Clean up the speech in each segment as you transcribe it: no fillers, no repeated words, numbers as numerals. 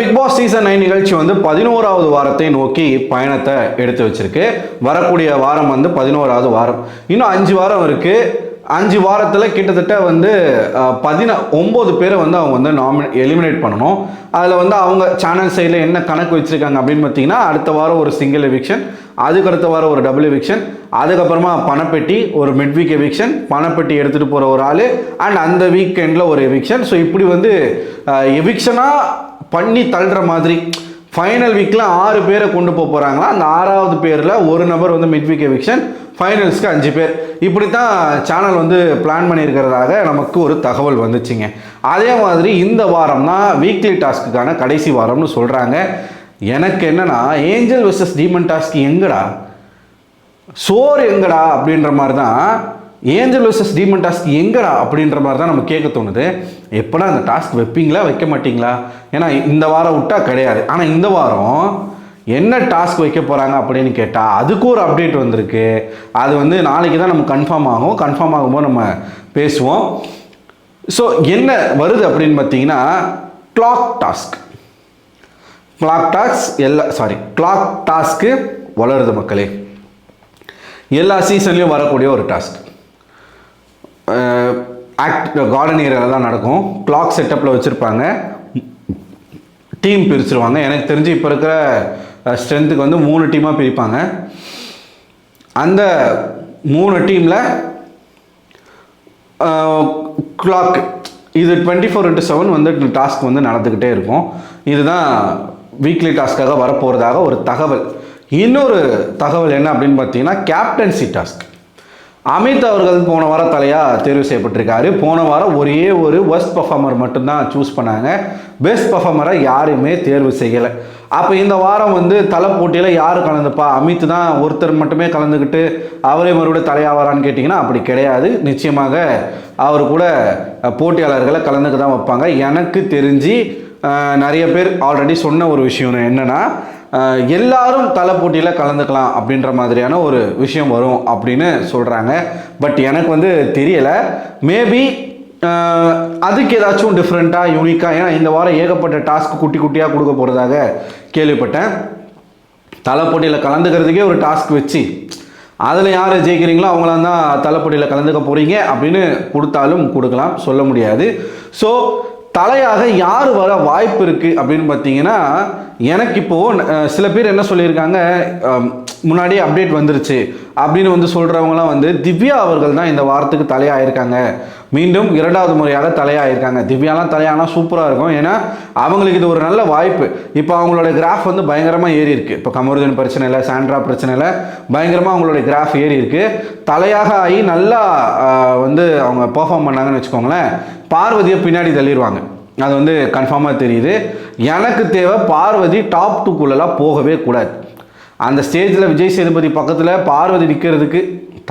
Big Boss season 9 நிகழ்ச்சி வந்து 11வது வாரத்தை நோக்கி பயணத்தை எடுத்து வச்சிருக்கு. வரக்கூடிய வாரம் வந்து 11வது வாரம். இன்னும் 5 வாரம் இருக்கு. 5 வாரத்தில் கிட்டத்தட்ட வந்து 19 பேரை வந்து அவங்க வந்து எலிமினேட் பண்ணணும். அதில் வந்து அவங்க சேனல் சைடில் என்ன கணக்கு வச்சுருக்காங்க அப்படின்னு பார்த்தீங்கன்னா, அடுத்த வாரம் ஒரு சிங்கிள் எவிக்ஷன், அதுக்கு அடுத்த வாரம் ஒரு டபுள் எவிக்ஷன், அதுக்கப்புறமா பணப்பெட்டி, ஒரு மிட் வீக் எவிக்ஷன், பணப்பெட்டி எடுத்துகிட்டு போகிற ஒரு ஆள், அண்ட் அந்த வீக்கெண்டில் ஒரு எவிக்ஷன். ஸோ இப்படி வந்து எவிக்ஷனாக பண்ணி தள்ளுற மாதிரி ஃபைனல் வீக்கில் 6 பேரை கொண்டு போகிறாங்களா. அந்த 6வது பேரில் ஒரு நபர் வந்து மிட் வீக் எவிக்ஷன், ஃபைனல்ஸ்க்கு 5 பேர். இப்படி தான் சேனல் வந்து பிளான் பண்ணியிருக்கிறதாக நமக்கு ஒரு தகவல் வந்துச்சுங்க. அதே மாதிரி இந்த வாரம் தான் வீக்லி டாஸ்க்குக்கான கடைசி வாரம்னு சொல்கிறாங்க. எனக்கு என்னன்னா, ஏஞ்சல் வெர்சஸ் டீமன் டாஸ்க் எங்கடா, சோர் எங்கடா அப்படின்ற மாதிரி தான், ஏஞ்சல் வெர்சஸ் டீமன் டாஸ்க் எங்கடா அப்படின்ற மாதிரி தான் நம்ம கேட்க தோணுது. எப்போனா அந்த டாஸ்க் வைப்பீங்களா வைக்க மாட்டிங்களா? ஏன்னா இந்த வாரம் விட்டா கிடையாது. ஆனால் இந்த வாரம் என்ன டாஸ்க் வைக்க போகிறாங்க அப்படின்னு கேட்டால் அதுக்கு ஒரு அப்டேட் வந்திருக்கு. அது வந்து நாளைக்கு தான் நம்ம கன்ஃபார்ம் ஆகும். கன்ஃபார்ம் ஆகும்போது நம்ம பேசுவோம். ஸோ என்ன வருது அப்படின்னு பார்த்தீங்கன்னா, கிளாக் டாஸ்க்கு வளருது மக்களே. எல்லா சீசன்லேயும் வரக்கூடிய ஒரு டாஸ்க். கார்டன் ஏரியாவில் தான் நடக்கும். கிளாக் செட்டப்பில் வச்சுருப்பாங்க. டீம் பிரிச்சுருவாங்க. எனக்கு தெரிஞ்சு இப்போ இருக்கிற ஸ்ட்ரென்த்துக்கு வந்து 3 டீமாக பிரிப்பாங்க. அந்த 3 டீமில் கிளாக் இது 24/7 வந்து டாஸ்க் வந்து நடந்துக்கிட்டே இருக்கும். இதுதான் வீக்லி டாஸ்க்காக வரப்போகிறதாக ஒரு தகவல். இன்னொரு தகவல் என்ன அப்படின்னு பார்த்தீங்கன்னா, கேப்டன்சி டாஸ்க். அமித் அவர்கள் போன வாரம் தலையாக தேர்வு செய்யப்பட்டிருக்காரு. போன வாரம் ஒரே ஒரு ஒர்ஸ்ட் பர்ஃபார்மர் மட்டும்தான் சூஸ் பண்ணாங்க. பெஸ்ட் பர்ஃபார்மரை யாருமே தேர்வு செய்யலை. அப்போ இந்த வாரம் வந்து தலை போட்டியில் யார் கலந்துப்பா? அமித் தான் ஒருத்தர் மட்டுமே கலந்துக்கிட்டு அவரே மறுபடியும் தலையாவாரான்னு கேட்டிங்கன்னா அப்படி கிடையாது. நிச்சயமாக அவர் கூட போட்டியாளர்களை கலந்துக்க தான் வைப்பாங்க. எனக்கு தெரிஞ்சு நிறைய பேர் ஆல்ரெடி சொன்ன ஒரு விஷயம் என்னென்னா, எல்லாரும் தலை போட்டியில் கலந்துக்கலாம் அப்படின்ற மாதிரியான ஒரு விஷயம் வரும் அப்படின்னு சொல்கிறாங்க. பட் எனக்கு வந்து தெரியலை. மேபி அதுக்கு ஏதாச்சும் டிஃப்ரெண்ட்டாக யூனிக்காக, ஏன்னா இந்த வாரம் ஏகப்பட்ட டாஸ்க் குட்டி குட்டியாக கொடுக்க போகிறதாக கேள்விப்பட்டேன். தலை போட்டியில் கலந்துக்கிறதுக்கே ஒரு டாஸ்க் வச்சு அதில் யார் ஜெயிக்கிறீங்களோ அவங்களாம் தான் தலை போட்டியில் கலந்துக்க போகிறீங்க அப்படின்னு கொடுத்தாலும் கொடுக்கலாம், சொல்ல முடியாது. ஸோ தலையாக யார் வர வாய்ப்பு இருக்குது அப்படின்னு பார்த்தீங்கன்னா, எனக்கு இப்போது சில பேர் என்ன சொல்லியிருக்காங்க, முன்னாடியே அப்டேட் வந்துருச்சு அப்படின்னு வந்து சொல்கிறவங்களாம் வந்து திவ்யா அவர்கள் தான் இந்த வாரத்துக்கு தலையாயிருக்காங்க. மீண்டும் 2வது முறையாக தலையாயிருக்காங்க. திவ்யாலாம் தலையானால் சூப்பராக இருக்கும். ஏன்னா அவங்களுக்கு இது ஒரு நல்ல வாய்ப்பு. இப்போ அவங்களோட கிராஃப் வந்து பயங்கரமாக ஏறி இருக்குது. இப்போ கமருதீன் பிரச்சனை இல்லை, சாண்ட்ரா பிரச்சனை இல்லை, பயங்கரமாக அவங்களுடைய கிராஃப் ஏறி இருக்குது. தலையாக ஆகி நல்லா வந்து அவங்க பெர்ஃபார்ம் பண்ணாங்கன்னு வச்சுக்கோங்களேன், பார்வதியை பின்னாடி தள்ளிடுவாங்க. அது வந்து கன்ஃபார்மாக தெரியுது. எனக்கு தேவை பார்வதி டாப் 2க்குள்ளெல்லாம் போகவே கூடாது. அந்த ஸ்டேஜில் விஜய் சேதுபதி பக்கத்தில் பார்வதி நிற்கிறதுக்கு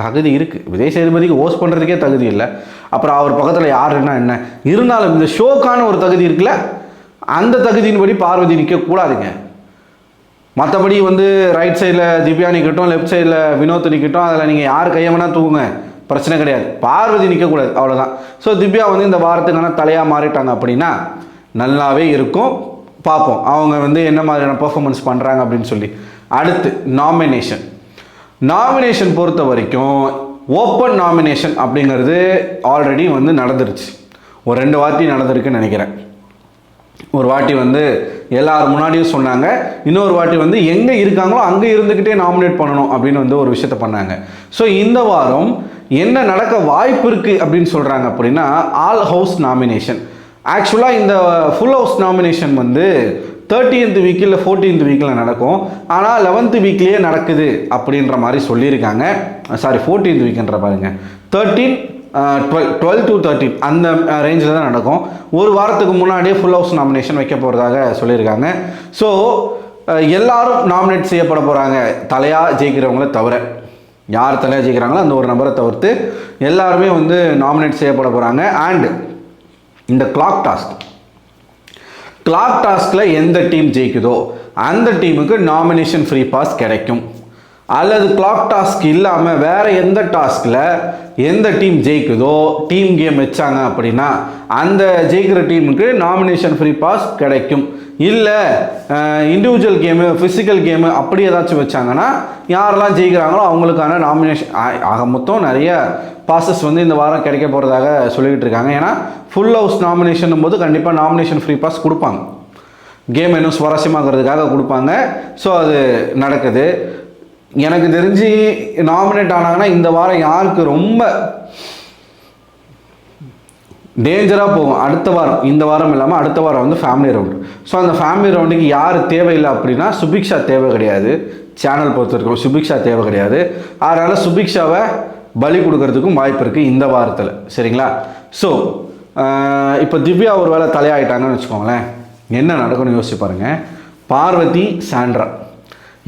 தகுதி இருக்குது. விஜய் சேதுபதிக்கு ஹோஸ்ட் பண்ணுறதுக்கே தகுதி இல்லை, அப்புறம் அவர் பக்கத்தில் யாருன்னா என்ன? இருந்தாலும் இந்த ஷோக்கான ஒரு தகுதி இருக்குல்ல, அந்த தகுதியின்படி பார்வதி நிற்கக்கூடாதுங்க. மற்றபடி வந்து ரைட் சைடில் திவ்யா நிற்கட்டும், லெஃப்ட் சைடில் வினோத் நிற்கட்டும், அதில் நீங்கள் யார் கையவனா தூங்குங்க, பிரச்சனை கிடையாது. பார்வதி நிற்கக்கூடாது, அவ்வளோதான். ஸோ திவ்யா வந்து இந்த வாரத்துக்கான தலையாக மாறிட்டாங்க அப்படின்னா நல்லாவே இருக்கும். பார்ப்போம் அவங்க வந்து என்ன மாதிரியான பெர்ஃபார்மன்ஸ் பண்ணுறாங்க அப்படின்னு சொல்லி. அடுத்து நாமினேஷன் பொறுத்த வரைக்கும் ஓப்பன் நாமினேஷன் அப்படிங்கிறது ஆல்ரெடி வந்து நடந்துருச்சு. ஒரு 2 வாட்டி நடந்திருக்குன்னு நினைக்கிறேன். ஒரு வாட்டி வந்து எல்லாரும் முன்னாடியும் சொன்னாங்க, இன்னொரு வாட்டி வந்து எங்கே இருக்காங்களோ அங்கே இருந்துக்கிட்டே நாமினேட் பண்ணணும் அப்படின்னு வந்து ஒரு விஷயத்த பண்ணாங்க. ஸோ இந்த வாரம் என்ன நடக்க வாய்ப்பு இருக்குது அப்படின்னு சொல்கிறாங்க அப்படின்னா, ஆல் ஹவுஸ் நாமினேஷன். ஆக்சுவலாக இந்த ஃபுல் ஹவுஸ் நாமினேஷன் வந்து 30th வீக் இல்லை 14th வீக்கில் நடக்கும். ஆனால் 11th வீக்லேயே நடக்குது அப்படின்ற மாதிரி சொல்லியிருக்காங்க. சாரி, 14th வீக்ன்ற பாருங்க, 12 to 13 அந்த ரேஞ்சில் தான் நடக்கும். ஒரு வாரத்துக்கு முன்னாடியே ஃபுல் ஹவுஸ் நாமினேஷன் வைக்க போகிறதாக சொல்லியிருக்காங்க. ஸோ எல்லாரும் நாமினேட் செய்யப்பட போகிறாங்க, தலையாக ஜெயிக்கிறவங்கள தவிர. யார் தலையாக ஜெயிக்கிறாங்களோ அந்த ஒரு நபரை தவிர்த்து எல்லாருமே வந்து நாமினேட் செய்யப்பட போகிறாங்க. அண்ட் இந்த கிளாக் டாஸ்கில் எந்த டீம் ஜெயிக்குதோ அந்த டீமுக்கு நாமினேஷன் ஃப்ரீ பாஸ் கிடைக்கும். அல்லது கிளாக் டாஸ்க் இல்லாமல் வேறு எந்த டாஸ்கில் எந்த டீம் ஜெயிக்குதோ, டீம் கேம் வச்சாங்க அப்படின்னா அந்த ஜெயிக்கிற டீமுக்கு நாமினேஷன் ஃப்ரீ பாஸ் கிடைக்கும். இல்லை இண்டிவிஜுவல் கேமு ஃபிசிக்கல் கேமு அப்படி ஏதாச்சும் வச்சாங்கன்னா யாரெல்லாம் ஜெயிக்கிறாங்களோ அவங்களுக்கான நாமினேஷன் ஆக மொத்தம் நிறைய பாசஸ் வந்து இந்த வாரம் கிடைக்க போகிறதாக சொல்லிக்கிட்டு இருக்காங்க. ஏன்னா ஃபுல் ஹவுஸ் நாமினேஷன் போது கண்டிப்பாக நாமினேஷன் ஃப்ரீ பாஸ் கொடுப்பாங்க, கேம் இன்னும் சுவாரஸ்யமாகிறதுக்காக கொடுப்பாங்க. ஸோ அது நடக்குது. எனக்கு தெரிஞ்சு நாமினேட் ஆனாங்கன்னா இந்த வாரம் யாருக்கு ரொம்ப டேஞ்சராக போகும், அடுத்த வாரம், இந்த வாரம் இல்லாமல் அடுத்த வாரம் வந்து ஃபேமிலி ரவுண்டு. ஸோ அந்த ஃபேமிலி ரவுண்டுக்கு யார் தேவையில்லை அப்படின்னா சுபிக்ஷா தேவை கிடையாது. சேனல் பொறுத்த வரைக்கும் சுபிக்ஷா தேவை கிடையாது. அதனால் சுபிக்ஷாவை பலி கொடுக்கறதுக்கும் வாய்ப்பு இருக்குது இந்த வாரத்தில். சரிங்களா? ஸோ இப்போ திவ்யா ஒரு வேளை தலையாயிட்டாங்கன்னு வச்சுக்கோங்களேன், என்ன நடக்கும்னு யோசிச்சு பாருங்கள். பார்வதி, சாண்ட்ரா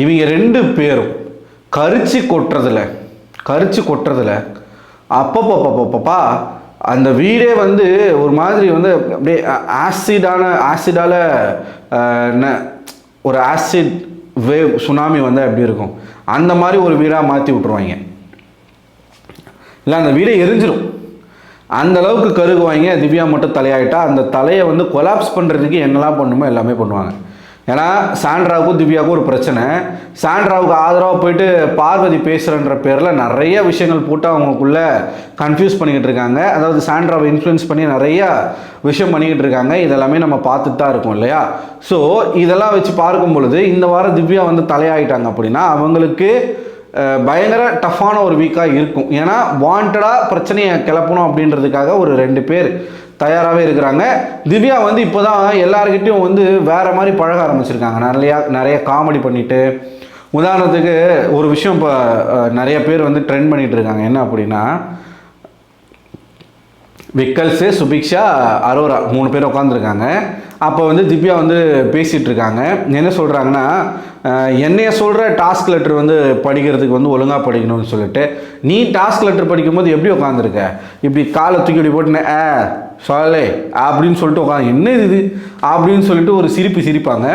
இவங்க 2 பேரும் கரிச்சு கொட்டுறதுல அப்பப்பப்பப்பப்பா அந்த வீடே வந்து ஒரு மாதிரி வந்து அப்படியே ஆசிடால் ஒரு ஆசிட் வேவ் சுனாமி வந்து எப்படி இருக்கும் அந்த மாதிரி ஒரு வீடாக மாற்றி விட்ருவாங்க. இல்லை அந்த வீடே எரிஞ்சிடும், அந்த அளவுக்கு கருகுவாங்க. திவ்யா மட்டும் தலையாயிட்டா அந்த தலையை வந்து கொலாப்ஸ் பண்ணுறதுக்கு என்னெல்லாம் பண்ணுமோ எல்லாமே பண்ணுவாங்க. ஏன்னா சாண்ட்ராவுக்கும் திவ்யாவுக்கும் ஒரு பிரச்சனை. சாண்ட்ராவுக்கு ஆதரவாக போயிட்டு பார்வதி பேசுகிறன்ற பேரில் நிறைய விஷயங்கள் போட்டு அவங்களுக்குள்ள கன்ஃபியூஸ் பண்ணிக்கிட்டு இருக்காங்க. அதாவது சாண்ட்ராவை இன்ஃப்ளூயன்ஸ் பண்ணி நிறையா விஷயம் பண்ணிக்கிட்டு இருக்காங்க. இதெல்லாமே நம்ம பார்த்துட்டு தான் இருக்கோம் இல்லையா? ஸோ இதெல்லாம் வச்சு பார்க்கும் பொழுது இந்த வாரம் திவ்யா வந்து தலையாயிட்டாங்க அப்படின்னா அவங்களுக்கு பயங்கர டஃப்பான ஒரு வீக்காக இருக்கும். ஏன்னா வாண்டடாக பிரச்சனையை கிளப்பணும் அப்படின்றதுக்காக ஒரு 2 பேர் தயாராகவே இருக்கிறாங்க. திவ்யா வந்து இப்போ தான் எல்லாருக்கிட்டையும் வந்து வேறு மாதிரி பழக ஆரம்பிச்சிருக்காங்க. நிறைய காமெடி பண்ணிவிட்டு, உதாரணத்துக்கு ஒரு விஷயம் இப்போ நிறைய பேர் வந்து ட்ரெண்ட் பண்ணிகிட்டு இருக்காங்க. என்ன அப்படின்னா, விக்கல்ஸு, சுபிக்ஷா, அரோரா 3 பேர் உட்காந்துருக்காங்க. அப்போ வந்து திவ்யா வந்து பேசிகிட்டு இருக்காங்க. என்ன சொல்கிறாங்கன்னா, என்னைய சொல்கிற டாஸ்க் லெட்டர் வந்து படிக்கிறதுக்கு வந்து ஒழுங்காக படிக்கணும்னு சொல்லிட்டு, நீ டாஸ்க் லெட்டர் படிக்கும்போது எப்படி உட்காந்துருக்க, இப்படி காலை தூக்கி இப்படி போட்டுனே சொல்லலே அப்படின்னு சொல்லிட்டு உட்காந்து என்ன இது அப்படின்னு சொல்லிட்டு ஒரு சிரிப்பாங்க.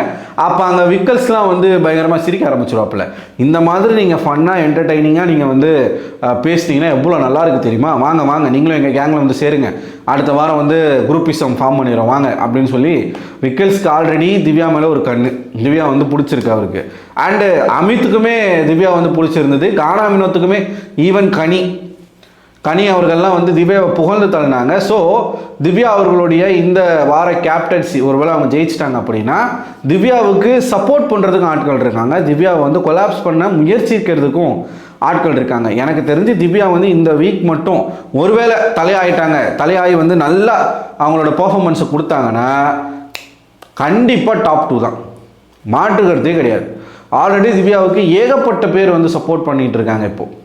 அப்போ அங்கே விக்கல்ஸ்லாம் வந்து பயங்கரமாக சிரிக்க ஆரம்பிச்சிருவாப்பில். இந்த மாதிரி நீங்கள் ஃபன்னாக என்டர்டைனிங்காக நீங்கள் வந்து பேசிட்டீங்கன்னா எவ்வளோ நல்லா இருக்குது தெரியுமா, வாங்க நீங்களும் எங்கள் கேங்கில் வந்து சேருங்க, அடுத்த வாரம் வந்து குரூப்பிசம் ஃபார்ம் பண்ணிடுறோம் வாங்க அப்படின்னு சொல்லி விக்கல்ஸ்க்கு ஆல்ரெடி திவ்யா மேலே ஒரு கண்ணு, திவ்யா வந்து பிடிச்சிருக்கு அவருக்கு. அண்டு அமித்துக்குமே திவ்யா வந்து பிடிச்சிருந்தது, கானா வினோத்துக்குமே, ஈவன் கனி அவர்கள்லாம் வந்து திவ்யாவை புகழ்ந்து தள்ளினாங்க. ஸோ திவ்யா அவர்களுடைய இந்த வார கேப்டன்சி ஒருவேளை அவங்க ஜெயிச்சிட்டாங்க அப்படின்னா திவ்யாவுக்கு சப்போர்ட் பண்ணுறதுக்கும் ஆட்கள் இருக்காங்க, திவ்யாவை வந்து கொலாப்ஸ் பண்ண முயற்சிக்கிறதுக்கும் ஆட்கள் இருக்காங்க. எனக்கு தெரிஞ்சு திவ்யா வந்து இந்த வீக் மட்டும் ஒருவேளை தலையாகி வந்து நல்லா அவங்களோட பெர்ஃபார்மன்ஸை கொடுத்தாங்கன்னா கண்டிப்பாக டாப் 2 தான், மாற்றுக்கிறதே கிடையாது. ஆல்ரெடி திவ்யாவுக்கு ஏகப்பட்ட பேர் வந்து சப்போர்ட் பண்ணிகிட்டு இருக்காங்க. இப்போது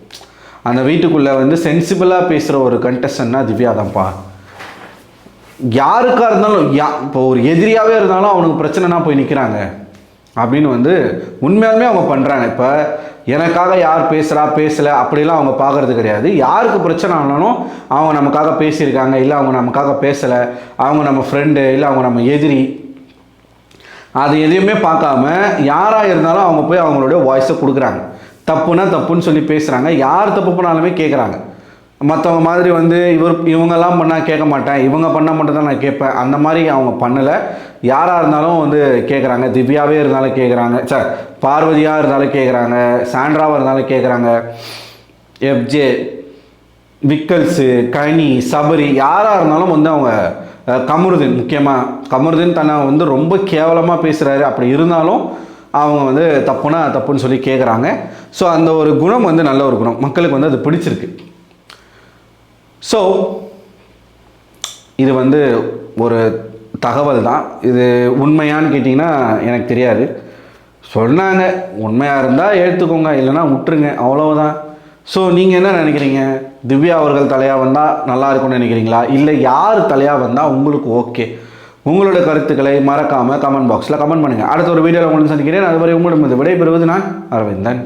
அந்த வீட்டுக்குள்ளே வந்து சென்சிபிளாக பேசுகிற ஒரு கண்டஸ்டன்ட்னா திவ்யா தான்ப்பா. யாருக்காக இருந்தாலும் இப்போ ஒரு எதிரியாகவே இருந்தாலும் அவனுக்கு பிரச்சனைனா போய் நிற்கிறாங்க அப்படின்னு வந்து உண்மையாலுமே அவங்க பண்ணுறாங்க. இப்போ எனக்காக யார் பேசலை அப்படிலாம் அவங்க பார்க்குறது கிடையாது. யாருக்கு பிரச்சனை ஆனாலும் அவங்க நமக்காக பேசியிருக்காங்க, இல்லை அவங்க நமக்காக பேசலை, அவங்க நம்ம ஃப்ரெண்டு, இல்லை அவங்க நம்ம எதிரி, அது எதையுமே பார்க்காம யாராக இருந்தாலும் அவங்க போய் அவங்களுடைய வாய்ஸை கொடுக்குறாங்க. தப்புனா தப்புன்னு சொல்லி பேசுகிறாங்க, யார் தப்பு பண்ணாலுமே கேட்குறாங்க. மற்றவங்க மாதிரி வந்து இவங்கெல்லாம் பண்ணால் கேட்க மாட்டேன், இவங்க பண்ணால் மட்டும் தான் நான் கேட்பேன், அந்த மாதிரி அவங்க பண்ணலை. யாராக இருந்தாலும் வந்து கேட்குறாங்க, திவ்யாவே இருந்தாலும் கேட்குறாங்க, பார்வதியாக இருந்தாலும் கேட்குறாங்க, சாண்ட்ராவாக இருந்தாலும் கேட்குறாங்க, எஃப்ஜே, விக்கல்ஸு, கனி, சபரி, யாராக இருந்தாலும் வந்து அவங்க கமருதீன், முக்கியமாக கமருதீன் தன்னை வந்து ரொம்ப கேவலமாக பேசுகிறாரு, அப்படி இருந்தாலும் அவங்க வந்து தப்புன்னு சொல்லி கேட்குறாங்க. ஸோ அந்த ஒரு குணம் வந்து நல்ல ஒரு குணம், மக்களுக்கு வந்து அது பிடிச்சிருக்கு. ஸோ இது வந்து ஒரு தகவல் தான், இது உண்மையான்னு கேட்டிங்கன்னா எனக்கு தெரியாது. சொன்னாங்க, உண்மையாக இருந்தால் ஏற்றுக்கோங்க, இல்லைனா விட்டுருங்க, அவ்வளவுதான். ஸோ நீங்கள் என்ன நினைக்கிறீங்க? திவ்யா அவர்கள் தலையாக வந்தால் நல்லா இருக்கும்னு நினைக்கிறீங்களா, இல்லை யார் தலையாக வந்தால் உங்களுக்கு ஓகே? உங்களோட கருத்துக்களை மறக்காமல் கமெண்ட் பாக்ஸில் கமெண்ட் பண்ணுங்கள். அடுத்த ஒரு வீடியோவில் உங்களுக்கு சந்திக்கிறேன். அதுவரை உங்களிடம் விடைபெறுவது நான் அரவிந்தன்.